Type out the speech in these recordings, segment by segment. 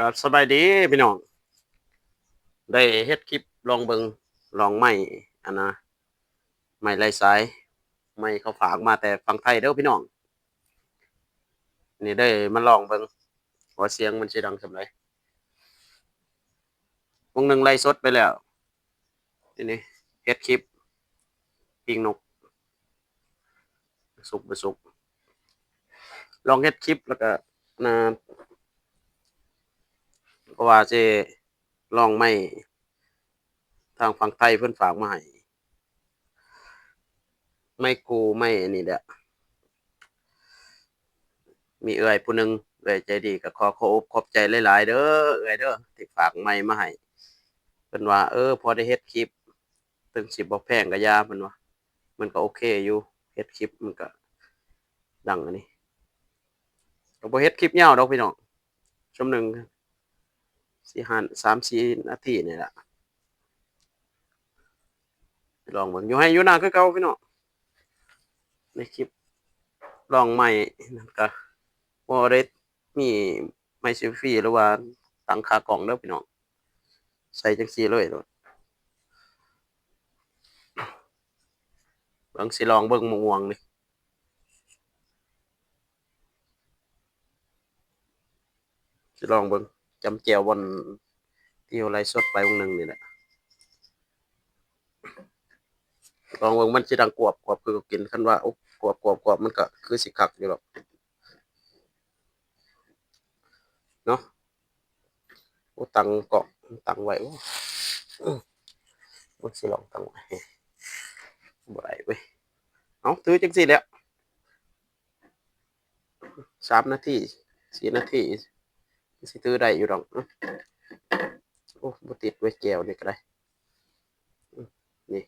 ครับสบายดีพี่น้องได้เฮ็ดคลิปลองเบิงลองไม้อันนะไม้ไร้สายไม้เขาฝากมาแต่ฝั่งไทยเด้อพี่น้องนี่ได้มาลองเบิงว่าเสียงมันสิดังส่ำใดวงหนึ่งไลฟ์สดไปแล้วทีนี้เฮ็ดคลิปปิ้งนกสุกบ่สุกลองเฮ็ดคลิปแล้วก็นะเพราะว่าสิลองไม้ทางฝั่งไทยเพิ่นฝากมาให้ไม้กูไม้อันนี้แหละมีเอื้อยผู้หนึ่งเอื้อยใจดีก็ขอบอกขอบใจหลายๆเด้อเอื้อยเด้อที่ฝากไม้มาให้เพิ่นว่าพอได้เฮ็ดคลิป ถึงสิบ่แพงก็ยาเพิ่นว่ามันก็โอเคอยู่เฮ็ดคลิปมันก็ดังอันนี้ก็บ่เฮ็ดคลิปยาวดอกพี่น้องชั่วโมงหนึ่งสี่ห้า3-4นาทีนี่แหละลองเบิ่งอยู่ให้อยู่นาคือเก่าพี่น้องในคลิปลองใหม่นั่นก็บ่ได้มีไมค์เซลฟีหรือว่าตั้งค่ากล้องเด้อพี่น้องใส่จังซี่เลยโลดเบิ่งสิลองเบิ่งม่วงๆนี่สิลองเบิ่งจำแจ่วบ่อนที่เราไลฟ์สดไปวงหนึ่งนี่แหละลองเบิ่งมันสิดังกวบๆคือกินคันว่าโอ้กวบๆมันก็คือสิคักอยู่ดอกเนาะ โอ้ตังเกาะตังไว้โอ้บ่สิลองตังไว้บ่ได้เว้ยเอ้าถือจังซี่แหละ3นาที4นาทีสิถือได้อยู่ดอกโอ้บ่ติดเว้ยแก้วนี่ก็ได้อือนี่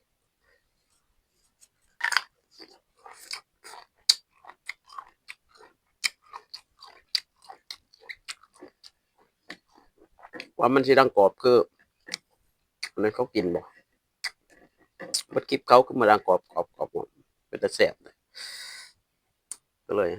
ว่ามันสิดังกรอบคืออันนั้นเขากินบ่เบิดคลิปเขาคือมาดังกรอบๆๆหมดเป็นตาแซ่บก็เลย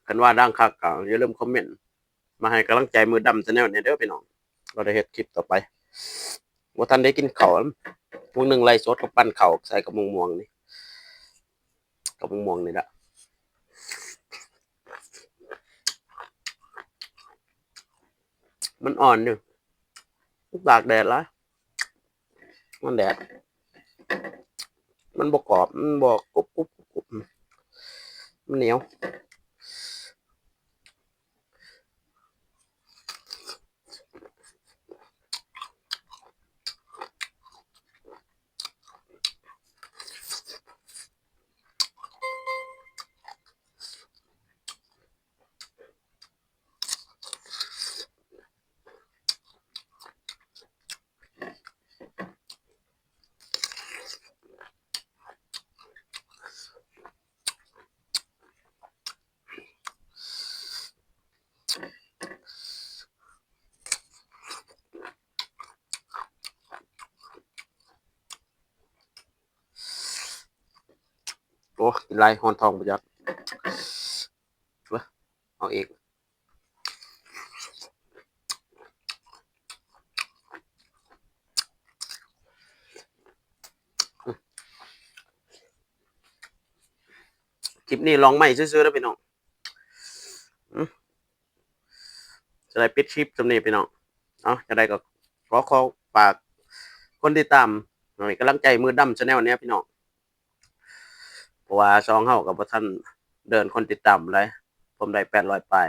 คันว่าดังคักก็อย่าลืมคอมเมนต์มาให้กำลังใจมือดำ Channel เนี่ยเด้อพี่น้องเราได้เฮ็ดคลิปต่อไปบ่ทันได้กินข้าวมื้อหนึ่งไลฟ์สดก็ปั้นข้าวใส่กับมะม่วงนี่กับมะม่วงนี่แหละมันอ่อนอยู่ตากแดดหลายมันแดด มันบ่กรอบมันบ่กรุบมันเหนียวโอ้กินหลายร้อนท้องบ่จักเว้ยเอาอีกคลิปนี้ลองใหม่ซื่อๆเด้อพี่น้องอือจะได้ปิดคลิปส่ำนี้พี่น้องเนาะจั่งใดก็ขอฝากคนติดตามให้กำลังใจมือดำ Channel แหน่พี่น้องเพราะว่าช่องเราก็บ่ทันเดินคนติดตามปานใดผมได้800ปลาย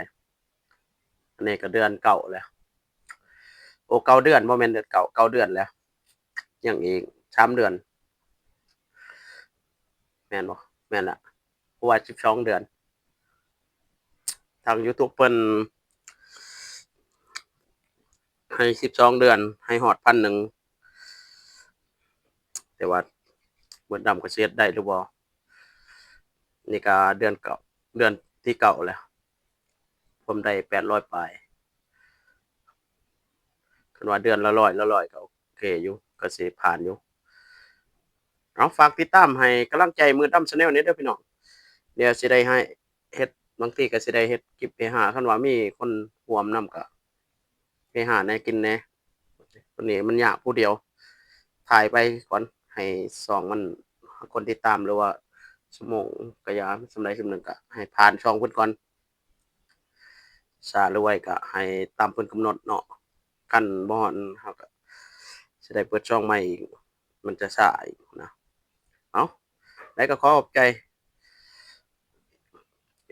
อันนี้ก็เดือนเก้าแล้วโอ้เก้าเดือนบ่แม่นเดือนเก้าเก้าเดือนแล้วยังอีก3เดือนแม่นบ่แม่นแล้วเพราะว่า12เดือนทางยูทูบเพิ่น ให้12เดือนให้ฮอด1,000แต่ว่ามดดำก็สิเฮ็ดได้หรือบ่นี่ก็เดือนเก้าเดือนที่เก้าแล้วผมได้800ปลาย คันว่าเดือนละ100ก็โอเคอยู่ก็สิผ่านอยู่เอาฝากติดตามให้กำลังใจมือดำ Channel นี้เด้อพี่น้องเดี๋ยวสิได้ให้เฮ็ดบางทีก็สิได้เฮ็ดคลิปเฮฮาคันว่ามีคนร่วมนำก็เฮฮาแหน่กินแหน่คนนี้มันยากผู้เดียวถ่ายไปก่อนให้ช่องมันคนติดตามหรือว่าชั่วโมงก็อย่าส่ำใดส่ำหนึ่งก็ให้ผ่านช่องเพิ่นก่อนช้าหรือไวก็ให้ตามเพิ่นกำหนดเนาะคันบ่ฮอดเฮาก็สิได้เปิดช่องใหม่อีกมันจะช้าอีกนะเอ้าแล้วก็ขอขอบใจ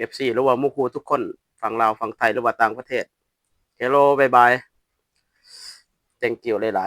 FC หรือว่าหมู่คู่ทุกคนฝั่งลาวฝั่งไทยหรือว่าต่างประเทศ Hello บ๊ายบาย Thank you หลายๆ